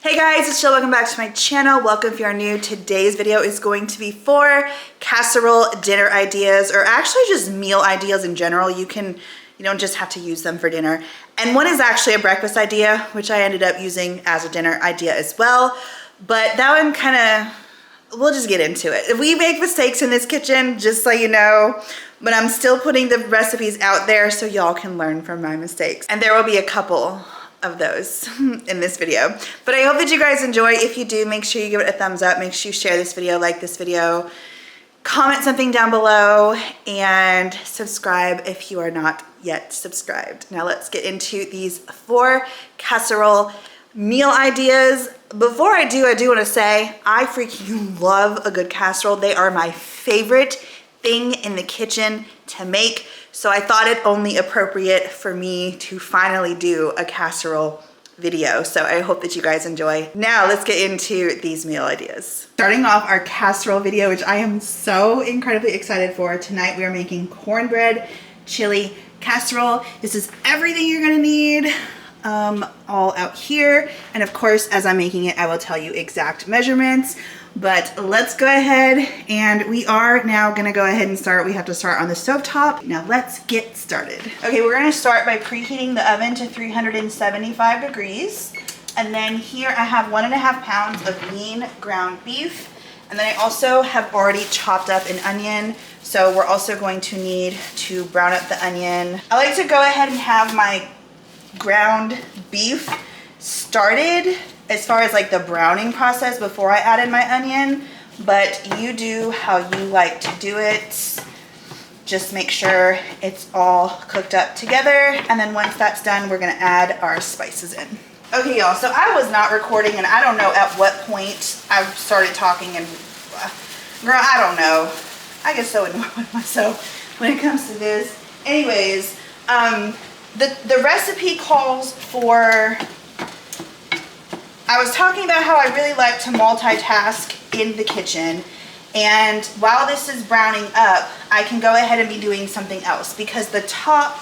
Hey guys, it's Jill. Welcome back to my channel. Welcome if you're new. Today's video is going to be 4 casserole dinner ideas, or actually just meal ideas in general. You don't just have to use them for dinner. And one is actually a breakfast idea, which I ended up using as a dinner idea as well. But that one we'll just get into it. We make mistakes in this kitchen, just so you know, but I'm still putting the recipes out there so y'all can learn from my mistakes. And there will be a couple of those in this video. But I hope that you guys enjoy. If you do, make sure you give it a thumbs up. Make sure you share this video, like this video, comment something down below, and subscribe if you are not yet subscribed. Now let's get into these 4 casserole meal ideas. Before I do want to say I freaking love a good casserole. They are my favorite thing in the kitchen to make. So I thought it only appropriate for me to finally do a casserole video. So I hope that you guys enjoy. Now let's get into these meal ideas. Starting off our casserole video, which I am so incredibly excited for. Tonight we are making cornbread chili casserole. This is everything you're gonna need all out here. And of course, as I'm making it, I will tell you exact measurements. But let's go ahead, and we are now gonna go ahead and start. We have to start on the stovetop. Now let's get started. Okay, we're gonna start by preheating the oven to 375 degrees. And then here I have 1.5 pounds of lean ground beef. And then I also have already chopped up an onion. So we're also going to need to brown up the onion. I like to go ahead and have my ground beef started as far as like the browning process before I added my onion, but you do how you like to do it. Just make sure it's all cooked up together, and then once that's done, we're gonna add our spices in. Okay, y'all, so I was not recording, and I don't know at what point I started talking, and girl, I don't know. I get so annoyed with myself when it comes to this. Anyways, the recipe calls for, I was talking about how I really like to multitask in the kitchen, and while this is browning up, I can go ahead and be doing something else, because the top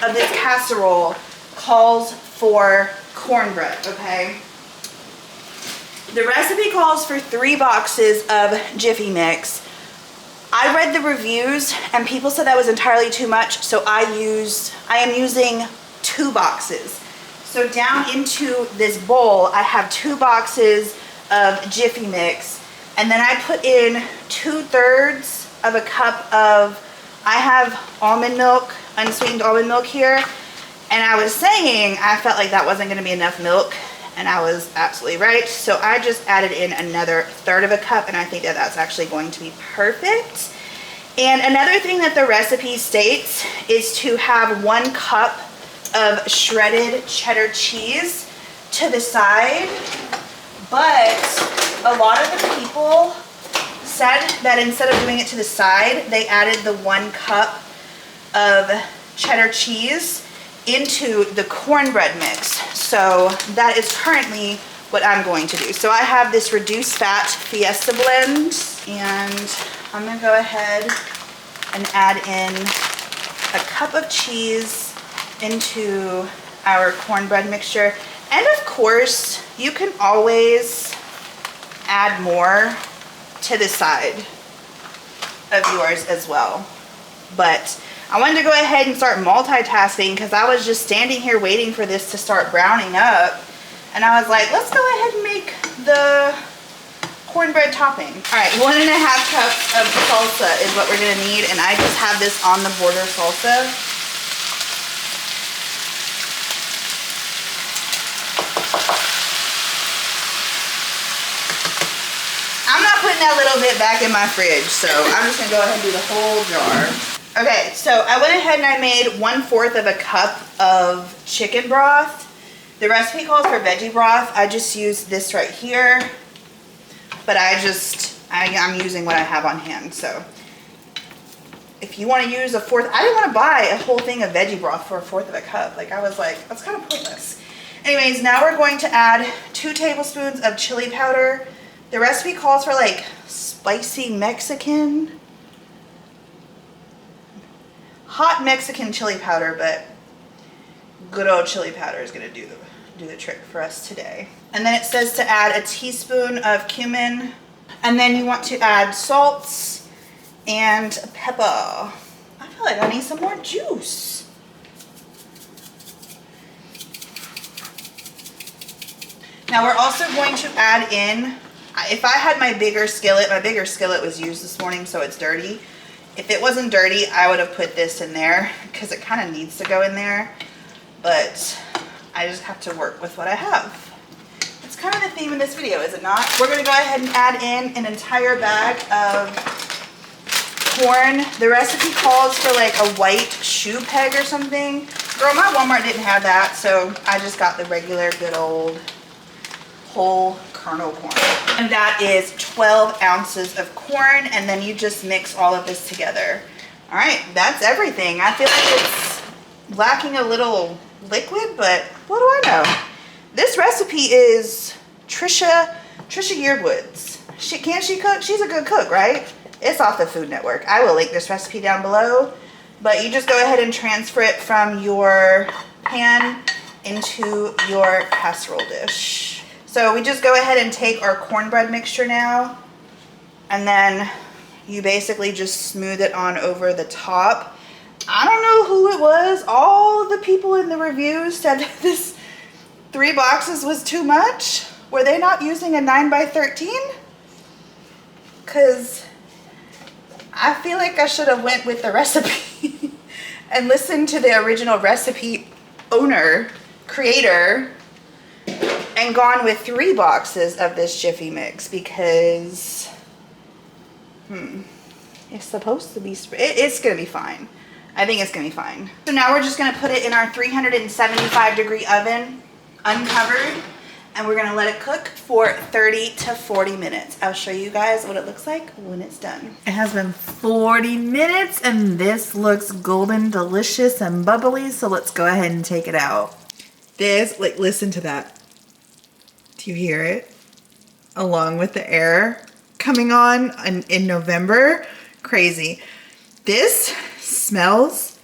of this casserole calls for cornbread, okay? The recipe calls for 3 boxes of Jiffy Mix. I read the reviews and people said that was entirely too much, so I am using 2 boxes. So down into this bowl, I have 2 boxes of Jiffy Mix, and then I put in 2/3 of a cup of, I have almond milk, unsweetened almond milk here, and I was saying I felt like that wasn't gonna be enough milk, and I was absolutely right. So I just added in another 1/3 of a cup, and I think that that's actually going to be perfect. And another thing that the recipe states is to have 1 cup of shredded cheddar cheese to the side, but a lot of the people said that instead of doing it to the side, they added the 1 cup of cheddar cheese into the cornbread mix. So that is currently what I'm going to do. So I have this reduced fat Fiesta blend, and I'm gonna go ahead and add in a cup of cheese into our cornbread mixture. And of course, you can always add more to the side of yours as well. But I wanted to go ahead and start multitasking because I was just standing here waiting for this to start browning up. And I was like, let's go ahead and make the cornbread topping. All right, 1.5 cups of salsa is what we're gonna need. And I just have this on the border salsa. I'm not putting that little bit back in my fridge, so I'm just gonna go ahead and do the whole jar. Okay, so I went ahead and I made 1/4 of a cup of chicken broth. The recipe calls for veggie broth. I just use this right here, but I'm using what I have on hand. So if you want to use 1/4, I didn't want to buy a whole thing of veggie broth for 1/4 of a cup. Like, I was like, that's kind of pointless. Anyways, now we're going to add 2 tablespoons of chili powder. The recipe calls for like spicy Mexican, hot Mexican chili powder, but good old chili powder is gonna do the trick for us today. And then it says to add a teaspoon of cumin. And then you want to add salts and pepper. I feel like I need some more juice. Now we're also going to add in, if I had my bigger skillet was used this morning, so it's dirty. If it wasn't dirty, I would have put this in there because it kind of needs to go in there. But I just have to work with what I have. It's kind of the theme of this video, is it not? We're gonna go ahead and add in an entire bag of corn. The recipe calls for like a white shoe peg or something. Girl, my Walmart didn't have that, so I just got the regular good old whole kernel corn. And that is 12 ounces of corn, and then you just mix all of this together. All right, that's everything. I feel like it's lacking a little liquid, but what do I know? This recipe is Trisha Yearwood's. Can't she cook? She's a good cook, right? It's off the Food Network. I will link this recipe down below, but you just go ahead and transfer it from your pan into your casserole dish. So we just go ahead and take our cornbread mixture now, and then you basically just smooth it on over the top. I don't know who it was. All of the people in the reviews said that this 3 boxes was too much. Were they not using a 9x13? Because I feel like I should have went with the recipe and listened to the original recipe creator, and gone with 3 boxes of this Jiffy Mix, because it's supposed to be, it's gonna be fine. I think it's gonna be fine. So now we're just gonna put it in our 375-degree oven, uncovered, and we're gonna let it cook for 30 to 40 minutes. I'll show you guys what it looks like when it's done. It has been 40 minutes and this looks golden, delicious, and bubbly, so let's go ahead and take it out. This, like, listen to that. Do you hear it? Along with the air coming on in November. Crazy. This smells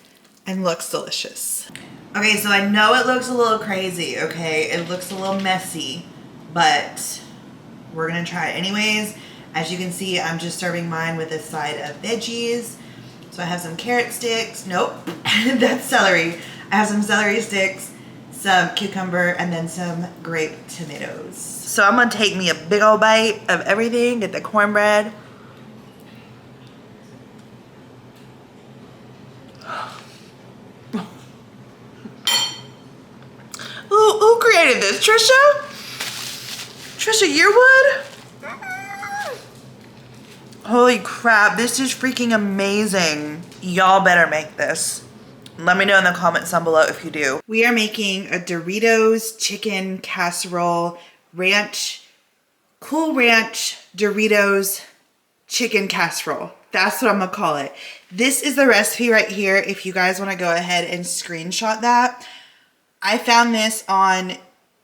and looks delicious. Okay, so I know it looks a little crazy, okay? It looks a little messy, but we're gonna try it anyways. As you can see, I'm just serving mine with a side of veggies. So I have some carrot sticks. Nope, that's celery. I have some celery sticks, some cucumber, and then some grape tomatoes. So I'm gonna take me a big old bite of everything, get the cornbread. Who created this? Trisha? Trisha Yearwood? Holy crap, this is freaking amazing. Y'all better make this. Let me know in the comments down below if you do. We are making a Doritos chicken casserole Cool Ranch Doritos chicken casserole. That's what I'm gonna call it. This is the recipe right here if you guys wanna go ahead and screenshot that. I found this on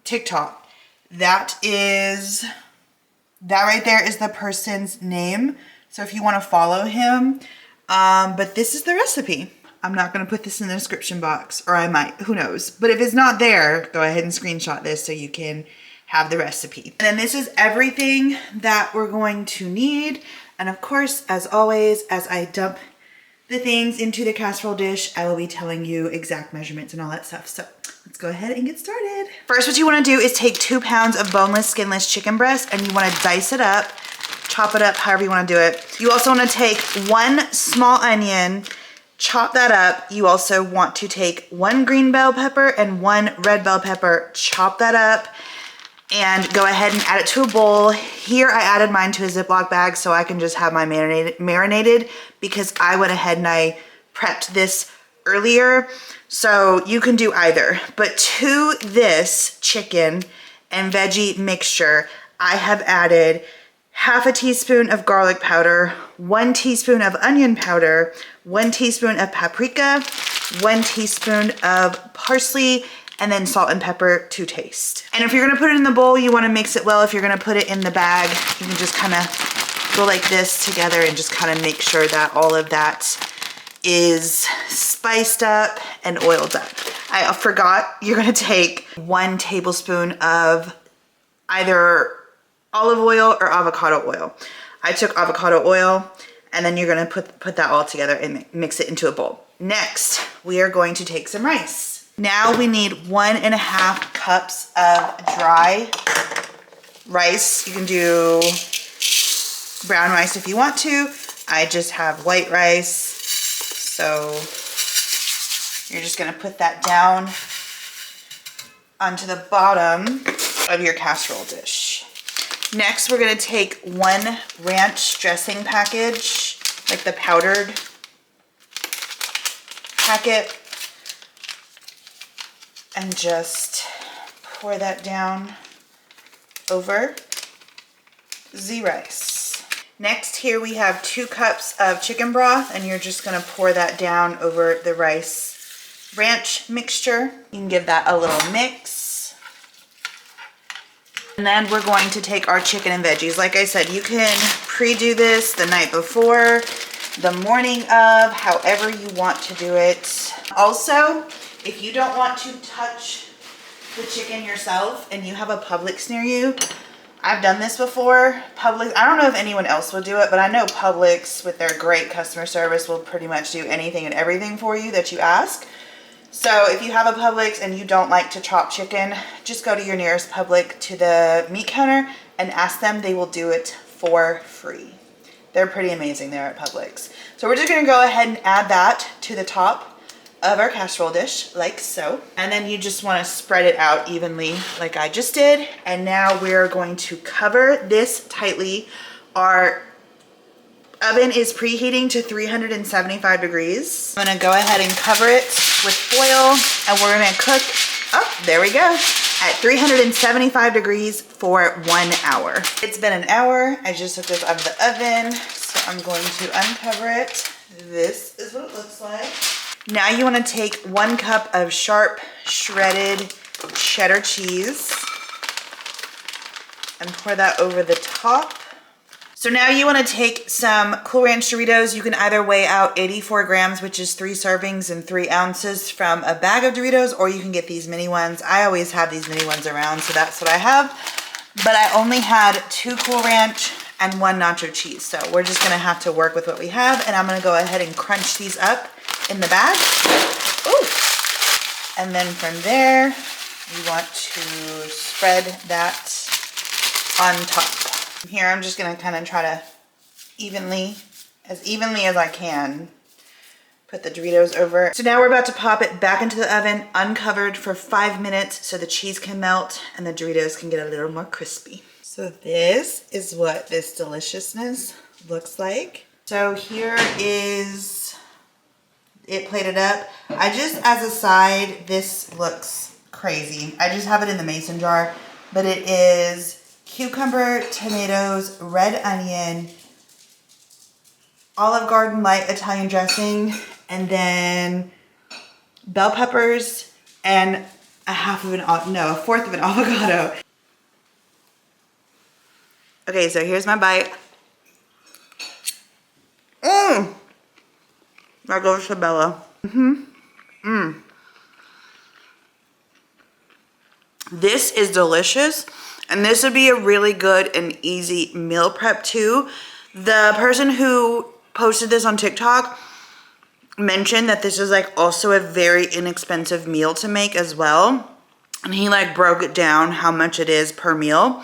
TikTok. That right there is the person's name. So if you wanna follow him, but this is the recipe. I'm not gonna put this in the description box, or I might, who knows. But if it's not there, go ahead and screenshot this so you can have the recipe. And then this is everything that we're going to need. And of course, as always, as I dump the things into the casserole dish, I will be telling you exact measurements and all that stuff. So let's go ahead and get started. First, what you wanna do is take 2 pounds of boneless, skinless chicken breast, and you wanna dice it up, chop it up, however you wanna do it. You also wanna take 1 small onion, chop that up. You also want to take 1 green bell pepper and 1 red bell pepper, chop that up, and go ahead and add it to a bowl. Here I added mine to a Ziploc bag so I can just have my marinated because I went ahead and I prepped this earlier. So you can do either. But to this chicken and veggie mixture, I have added half a teaspoon of garlic powder, 1 teaspoon of onion powder, 1 teaspoon of paprika, 1 teaspoon of parsley, and then salt and pepper to taste. And if you're gonna put it in the bowl, you wanna mix it well. If you're gonna put it in the bag, you can just kinda go like this together and just kinda make sure that all of that is spiced up and oiled up. I forgot, you're gonna take 1 tablespoon of either olive oil or avocado oil. I took avocado oil, and then you're gonna put that all together and mix it into a bowl. Next, we are going to take some rice. Now we need 1.5 cups of dry rice. You can do brown rice if you want to. I just have white rice. So you're just gonna put that down onto the bottom of your casserole dish. Next, we're gonna take 1 ranch dressing package, like the powdered packet, and just pour that down over the rice. Next, here we have 2 cups of chicken broth, and you're just gonna pour that down over the rice ranch mixture. You can give that a little mix. And then we're going to take our chicken and veggies. Like I said, you can pre-do this the night before, the morning of, however you want to do it. Also, if you don't want to touch the chicken yourself and you have a Publix near you, I've done this before. Publix, I don't know if anyone else will do it, but I know Publix with their great customer service will pretty much do anything and everything for you that you ask. So if you have a Publix and you don't like to chop chicken, just go to your nearest Publix to the meat counter and ask them. They will do it for free. They're pretty amazing there at Publix. So we're just gonna go ahead and add that to the top of our casserole dish, like so. And then you just wanna spread it out evenly like I just did. And now we're going to cover this tightly. Our oven is preheating to 375 degrees. I'm gonna go ahead and cover it with foil, and we're gonna cook, oh, there we go, at 375 degrees for 1 hour. It's been an hour. I just took this out of the oven, so I'm going to uncover it. This is what it looks like. Now you wanna take 1 cup of sharp shredded cheddar cheese and pour that over the top. So now you wanna take some Cool Ranch Doritos. You can either weigh out 84 grams, which is 3 servings and 3 ounces from a bag of Doritos, or you can get these mini ones. I always have these mini ones around, so that's what I have. But I only had 2 Cool Ranch and 1 nacho cheese. So we're just gonna have to work with what we have, and I'm gonna go ahead and crunch these up in the bag. Ooh. And then from there, you want to spread that on top. Here, I'm just gonna kind of try to evenly as I can, put the Doritos over. So now we're about to pop it back into the oven, uncovered for 5 minutes so the cheese can melt and the Doritos can get a little more crispy. So this is what this deliciousness looks like. So here is it plated up. I just, as a side, this looks crazy. I just have it in the mason jar, but it is cucumber, tomatoes, red onion, Olive Garden light Italian dressing, and then bell peppers and a fourth of an avocado. Okay, so here's my bite. Mmm! That goes to Bella. Mmm. This is delicious. And this would be a really good and easy meal prep too. The person who posted this on TikTok mentioned that this is like also a very inexpensive meal to make as well. And he like broke it down how much it is per meal.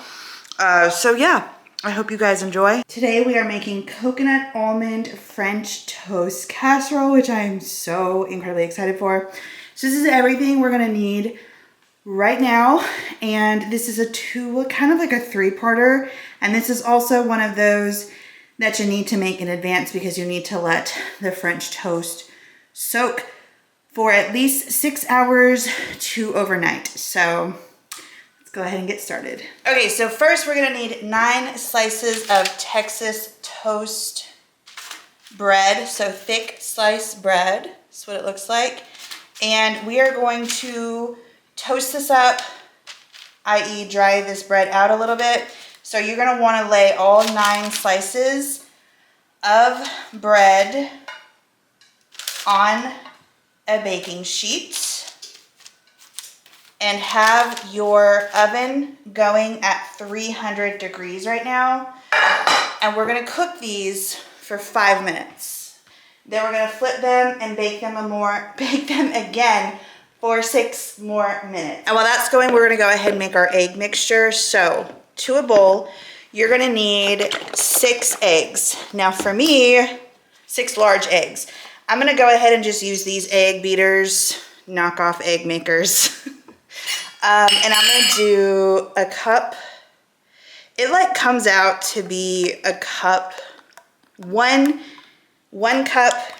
So yeah, I hope you guys enjoy. Today we are making coconut almond French toast casserole, which I am so incredibly excited for. So this is everything we're gonna need right now, and this is kind of like a 3-parter, and this is also one of those that you need to make in advance because you need to let the French toast soak for at least 6 hours to overnight. So let's go ahead and get started. Okay, so first we're gonna need 9 slices of Texas toast bread, so thick sliced bread. That's what it looks like. And we are going to toast this up, i.e. dry this bread out a little bit. So you're gonna wanna lay all 9 slices of bread on a baking sheet. and have your oven going at 300 degrees right now. And we're gonna cook these for 5 minutes. Then we're gonna flip them and bake them again for 6 more minutes. And while that's going, we're gonna go ahead and make our egg mixture. So to a bowl, you're gonna need 6 eggs. Now for me, 6 large eggs. I'm gonna go ahead and just use these egg beaters, knockoff egg makers. And I'm gonna do a cup. It like comes out to be a cup, one cup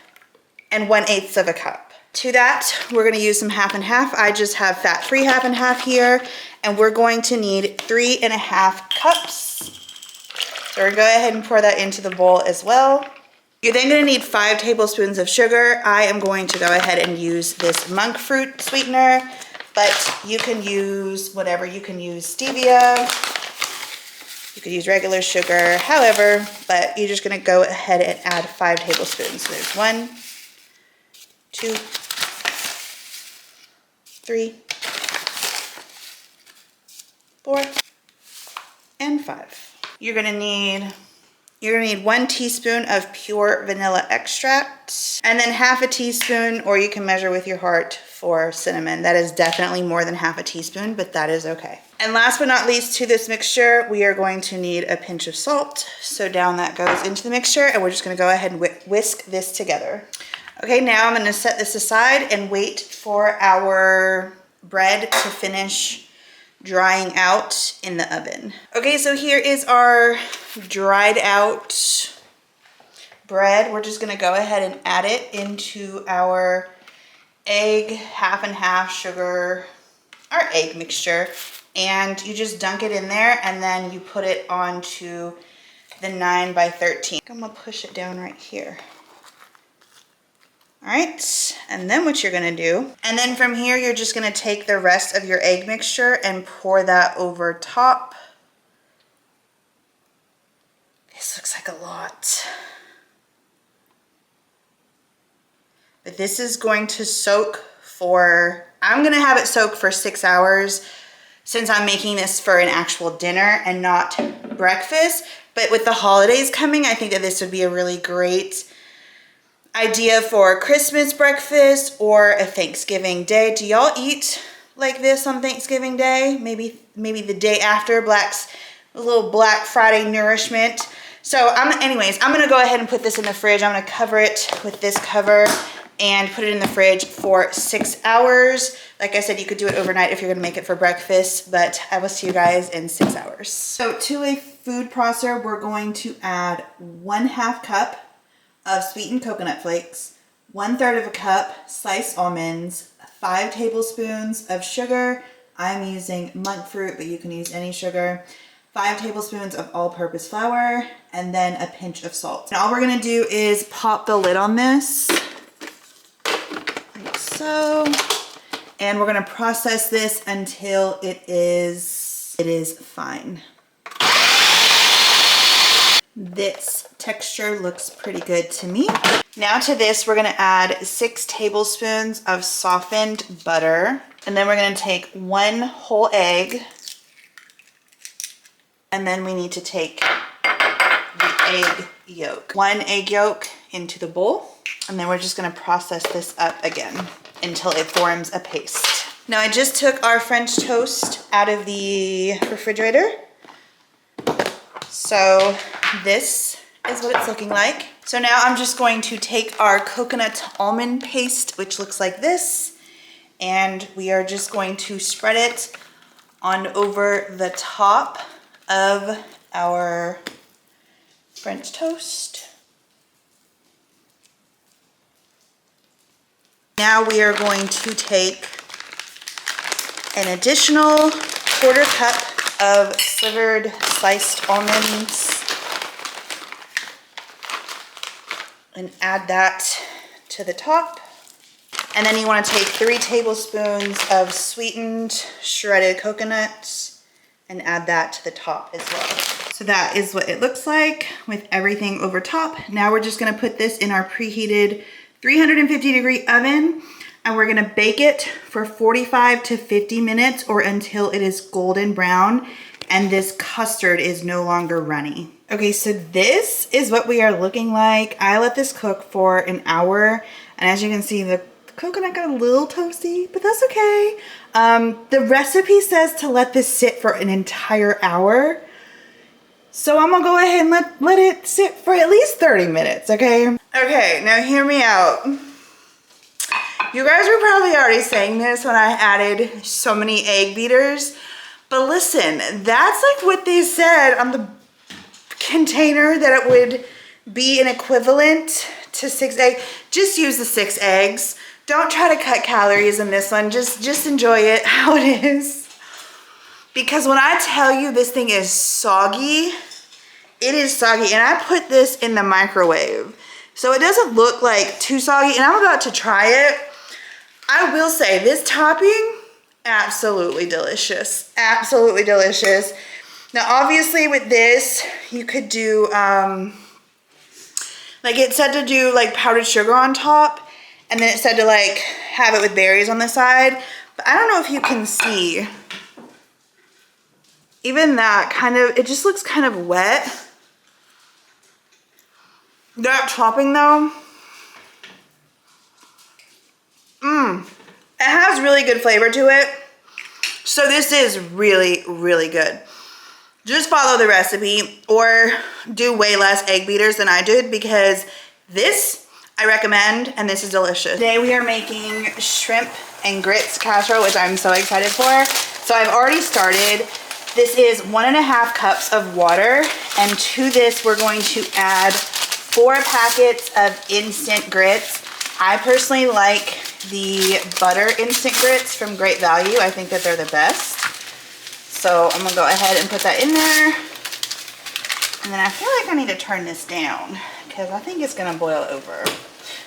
and 1/8 of a cup. To that, we're gonna use some half and half. I just have fat-free half and half here, and we're going to need 3½ cups. So we're gonna go ahead and pour that into the bowl as well. You're then gonna need 5 tablespoons of sugar. I am going to go ahead and use this monk fruit sweetener, but you can use whatever. You can use stevia, you could use regular sugar, however, but you're just gonna go ahead and add 5 tablespoons. So there's 1, 2, 3, 4, and 5. You're gonna need 1 teaspoon of pure vanilla extract, and then ½ a teaspoon, or you can measure with your heart, for cinnamon. That is definitely more than ½ a teaspoon, but that is okay. And last but not least, to this mixture, we are going to need a pinch of salt. So down that goes into the mixture, and we're just gonna go ahead and whisk this together. Okay, now I'm gonna set this aside and wait for our bread to finish drying out in the oven. Okay, so here is our dried out bread. We're just gonna go ahead and add it into our egg, half and half sugar, our egg mixture, and you just dunk it in there, and then you put it onto the 9 by 13. I'm gonna push it down right here. All right, and then what you're gonna do, and then from here, you're just gonna take the rest of your egg mixture and pour that over top. This looks like a lot. But this is going to soak for, I'm gonna have it soak for 6 hours since I'm making this for an actual dinner and not breakfast. But with the holidays coming, I think that this would be a really great idea for Christmas breakfast or a Thanksgiving day. Do y'all eat like this on Thanksgiving Day? Maybe the day after, a little Black Friday nourishment. So anyways, I'm gonna go ahead and put this in the fridge. I'm gonna cover it with this cover and put it in the fridge for 6 hours. Like I said, you could do it overnight if you're gonna make it for breakfast, but I will see you guys in 6 hours. So to a food processor, we're going to add 1/2 cup of sweetened coconut flakes, 1/3 of a cup sliced almonds, 5 tablespoons of sugar. I'm using monk fruit, but you can use any sugar. 5 tablespoons of all-purpose flour, and then a pinch of salt. And all we're gonna do is pop the lid on this, like so. And we're gonna process this until it is fine. This texture looks pretty good to me. Now to this, we're gonna add 6 tablespoons of softened butter. And then we're gonna take 1 whole egg. And then we need to take the egg yolk. 1 egg yolk into the bowl. And then we're just gonna process this up again until it forms a paste. Now I just took our French toast out of the refrigerator. So this is what it's looking like. So now I'm just going to take our coconut almond paste, which looks like this, and we are just going to spread it on over the top of our French toast. Now we are going to take an additional 1/4 cup of slivered sliced almonds and add that to the top. And then you want to take 3 tablespoons of sweetened shredded coconuts and add that to the top as well. So that is what it looks like with everything over top. Now we're just going to put this in our preheated 350-degree oven. and we're gonna bake it for 45 to 50 minutes or until it is golden brown and this custard is no longer runny. Okay, so this is what we are looking like. I let this cook for an hour, and as you can see, the coconut got a little toasty, but that's okay. The recipe says to let this sit for an entire hour. So I'm gonna go ahead and let it sit for at least 30 minutes, okay? Okay, now hear me out. You guys were probably already saying this when I added so many egg beaters, but listen, that's like what they said on the container that it would be an equivalent to 6 eggs. Just use the 6 eggs. Don't try to cut calories in this one. Just enjoy it how it is. Because when I tell you this thing is soggy, it is soggy. And I put this in the microwave, so it doesn't look like too soggy. And I'm about to try it. I will say this topping, absolutely delicious. Absolutely delicious. Now, obviously with this, you could do, like it said to do like powdered sugar on top. And then it said to like have it with berries on the side. But I don't know if you can see. Even that kind of, it just looks kind of wet. That topping though, it has really good flavor to it. So this is really, really good. Just follow the recipe or do way less egg beaters than I did, because this I recommend, and this is delicious. Today we are making shrimp and grits casserole, which I'm so excited for. So I've already started. This is 1.5 cups of water, and to this we're going to add 4 packets of instant grits. I personally like the butter instant grits from Great Value. I think that they're the best. So I'm gonna go ahead and put that in there. And then I feel like I need to turn this down because I think it's gonna boil over.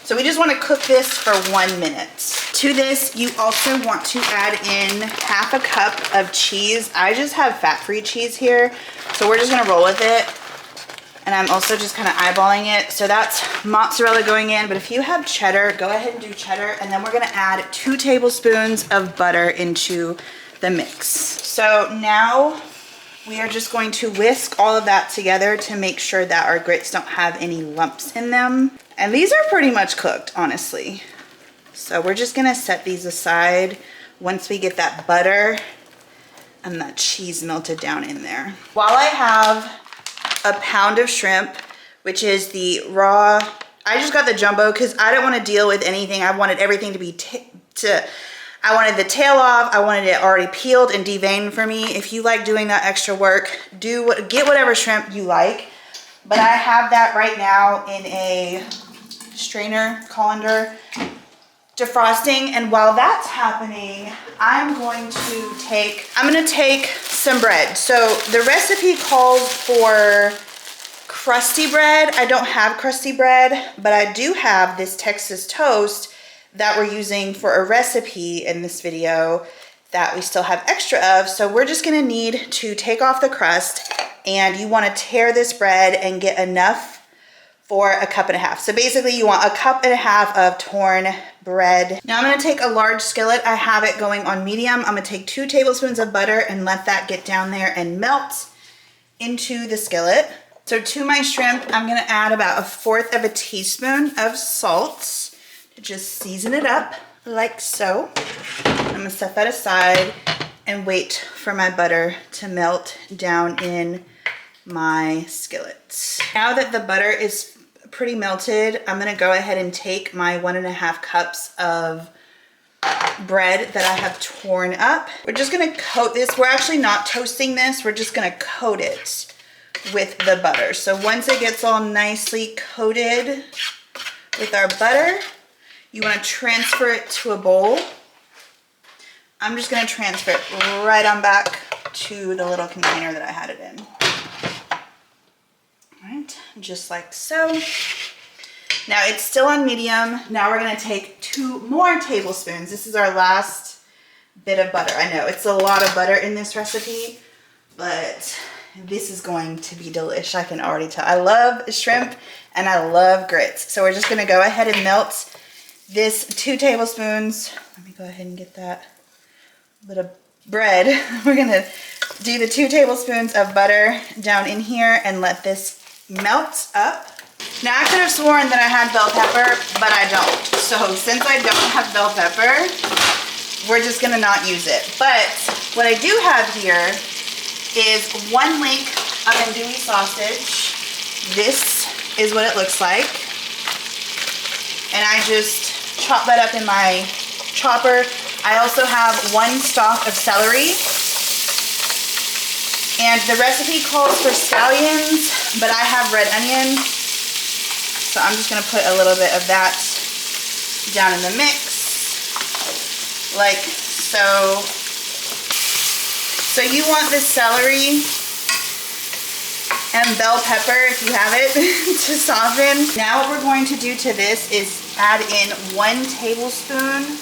So we just wanna cook this for 1 minute. To this, you also want to add in 1/2 cup of cheese. I just have fat-free cheese here, so we're just gonna roll with it. And I'm also just kind of eyeballing it. So that's mozzarella going in, but if you have cheddar, go ahead and do cheddar. And then we're gonna add 2 tablespoons of butter into the mix. So now we are just going to whisk all of that together to make sure that our grits don't have any lumps in them. And these are pretty much cooked, honestly. So we're just gonna set these aside once we get that butter and that cheese melted down in there. While I have a pound of shrimp, which is the raw, I just got the jumbo because I didn't want to deal with anything. I wanted everything to be, I wanted the tail off. I wanted it already peeled and deveined for me. If you like doing that extra work, get whatever shrimp you like. But I have that right now in a strainer colander defrosting. And while that's happening, I'm going to take some bread. So the recipe calls for crusty bread. I don't have crusty bread, but I do have this Texas toast that we're using for a recipe in this video that we still have extra of. So we're just gonna need to take off the crust, and you wanna tear this bread and get enough for 1.5 cups. So basically you want 1.5 cups of torn bread. Now I'm gonna take a large skillet. I have it going on medium. I'm gonna take 2 tablespoons of butter and let that get down there and melt into the skillet. So to my shrimp, I'm gonna add about 1/4 teaspoon of salt to just season it up like so. I'm gonna set that aside and wait for my butter to melt down in my skillet. Now that the butter is pretty melted, I'm gonna go ahead and take my 1.5 cups of bread that I have torn up. We're just gonna coat this. We're actually not toasting this. We're just gonna coat it with the butter. So once it gets all nicely coated with our butter, you wanna transfer it to a bowl. I'm just gonna transfer it right on back to the little container that I had it in. Right, just like so. Now it's still on medium. Now we're gonna take 2 more tablespoons. This is our last bit of butter. I know it's a lot of butter in this recipe, but this is going to be delish. I can already tell. I love shrimp and I love grits. So we're just gonna go ahead and melt this 2 tablespoons. Let me go ahead and get that bit of bread. We're gonna do the 2 tablespoons of butter down in here and let this melt up. Now I could have sworn that I had bell pepper, but I don't. So since I don't have bell pepper, we're just gonna not use it. But what I do have here is 1 link of andouille sausage. This is what it looks like. And I just chop that up in my chopper. I also have 1 stalk of celery. And the recipe calls for scallions, but I have red onion. So I'm just gonna put a little bit of that down in the mix, like so. So you want the celery and bell pepper, if you have it, to soften. Now what we're going to do to this is add in 1 tablespoon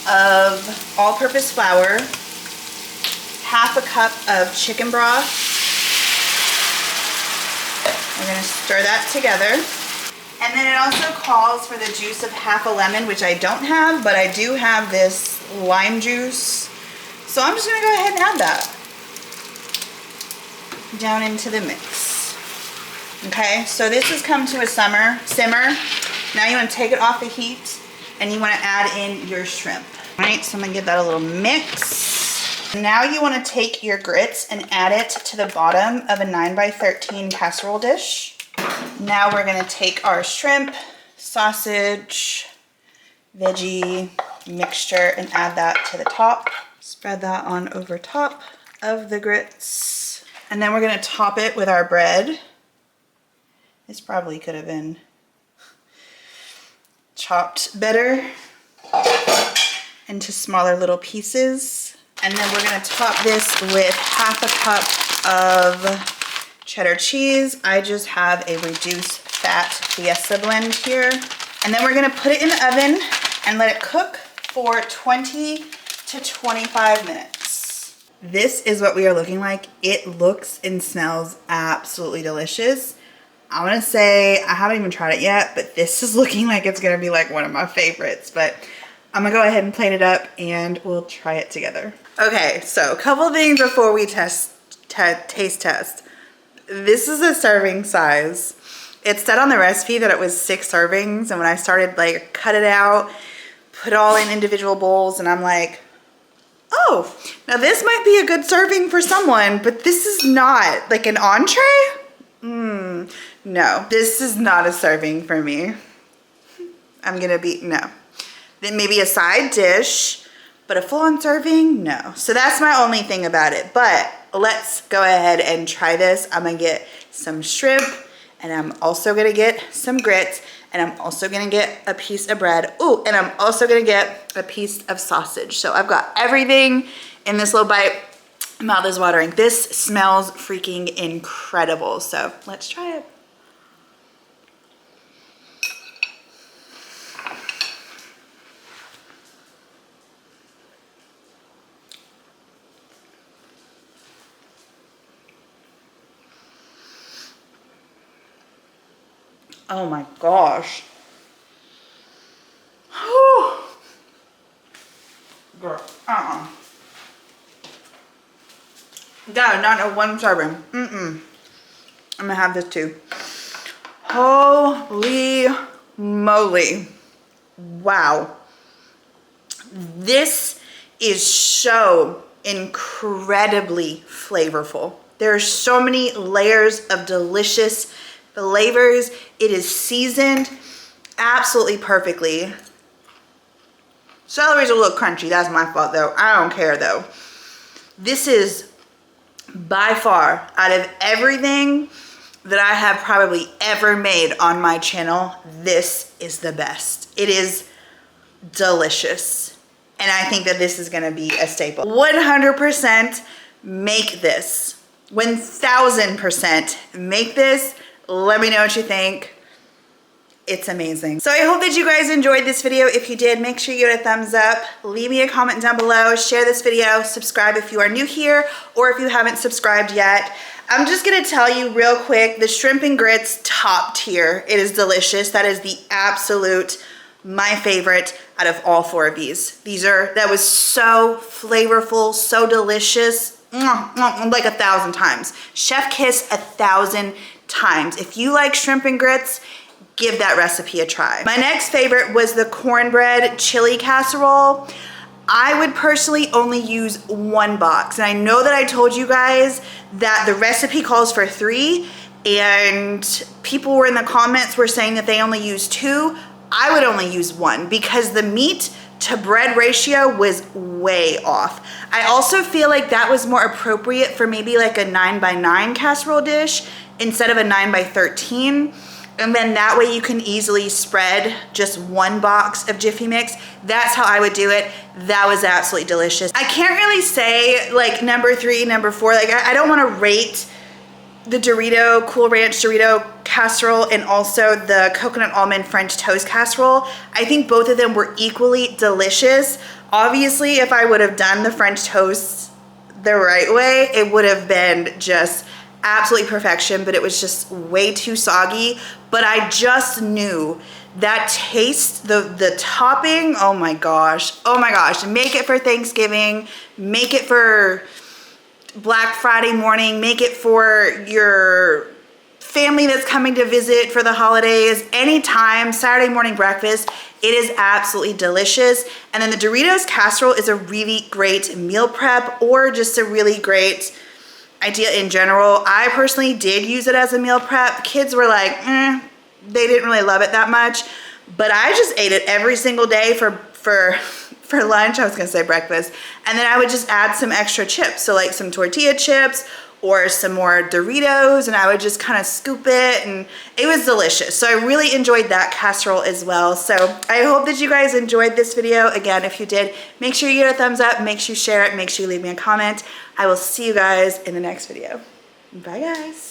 of all-purpose flour, half a cup of chicken broth. We're gonna stir that together. And then it also calls for the juice of half a lemon, which I don't have, but I do have this lime juice. So I'm just gonna go ahead and add that down into the mix. Okay, so this has come to a simmer. Now you wanna take it off the heat and you wanna add in your shrimp. All right, so I'm gonna give that a little mix. Now you wanna take your grits and add it to the bottom of a 9x13 casserole dish. Now we're gonna take our shrimp, sausage, veggie mixture and add that to the top. Spread that on over top of the grits. And then we're gonna top it with our bread. This probably could have been chopped better into smaller little pieces. And then we're gonna top this with half a cup of cheddar cheese. I just have a reduced fat Fiesta blend here. And then we're gonna put it in the oven and let it cook for 20 to 25 minutes. This is what we are looking like. It looks and smells absolutely delicious. I wanna say, I haven't even tried it yet, but this is looking like it's gonna be like one of my favorites. But I'm gonna go ahead and plate it up and we'll try it together. Okay, so a couple things before we taste test. This is a serving size. It said on the recipe that it was 6 servings, and when I started like cut it out, put it all in individual bowls, and I'm like, oh, now this might be a good serving for someone, but this is not like an entree. No, this is not a serving for me. I'm gonna be, no. Then maybe a side dish, but a full-on serving, no. So that's my only thing about it, but let's go ahead and try this. I'm gonna get some shrimp, and I'm also gonna get some grits, and I'm also gonna get a piece of bread. Ooh, and I'm also gonna get a piece of sausage. So I've got everything in this little bite. Mouth is watering. This smells freaking incredible. So let's try it. Oh my gosh. Girl, That not a 1 serving. I'm gonna have this too. Holy moly. Wow. This is so incredibly flavorful. There are so many layers of delicious flavors. It is seasoned absolutely perfectly. Celery's a little crunchy. That's my fault though. I don't care though. This is by far, out of everything that I have probably ever made on my channel, this is the best. It is delicious. And I think that this is gonna be a staple. 100% make this. 1000% make this. Let me know what you think. It's amazing. So I hope that you guys enjoyed this video. If you did, make sure you give it a thumbs up. Leave me a comment down below. Share this video. Subscribe if you are new here or if you haven't subscribed yet. I'm just gonna tell you real quick, the shrimp and grits top tier. It is delicious. That is the absolute my favorite out of all 4 of these. That was so flavorful, so delicious, like 1,000 times. Chef kiss 1,000 times. If you like shrimp and grits, give that recipe a try. My next favorite was the cornbread chili casserole. I would personally only use 1 box. And I know that I told you guys that the recipe calls for 3, and people were in the comments were saying that they only use 2. I would only use 1 because the meat to bread ratio was way off. I also feel like that was more appropriate for maybe like a 9x9 casserole dish instead of a 9x13. And then that way you can easily spread just 1 box of Jiffy Mix. That's how I would do it. That was absolutely delicious. I can't really say like number 3, number 4. Like I don't want to rate the Dorito, Cool Ranch Dorito casserole and also the coconut almond French toast casserole. I think both of them were equally delicious. Obviously, if I would have done the French toast the right way, it would have been just absolutely perfection, but it was just way too soggy. But I just knew that taste, the topping, oh my gosh, make it for Thanksgiving, make it for Black Friday morning, make it for your family that's coming to visit for the holidays, anytime, Saturday morning breakfast. It is absolutely delicious. And then the Doritos casserole is a really great meal prep or just a really great idea in general. I personally did use it as a meal prep. Kids were like, they didn't really love it that much, but I just ate it every single day for lunch. I was gonna say breakfast. And then I would just add some extra chips. So like some tortilla chips or some more Doritos, and I would just kind of scoop it, and it was delicious. So I really enjoyed that casserole as well. So I hope that you guys enjoyed this video. Again, if you did, make sure you give it a thumbs up, make sure you share it, make sure you leave me a comment. I will see you guys in the next video. Bye guys.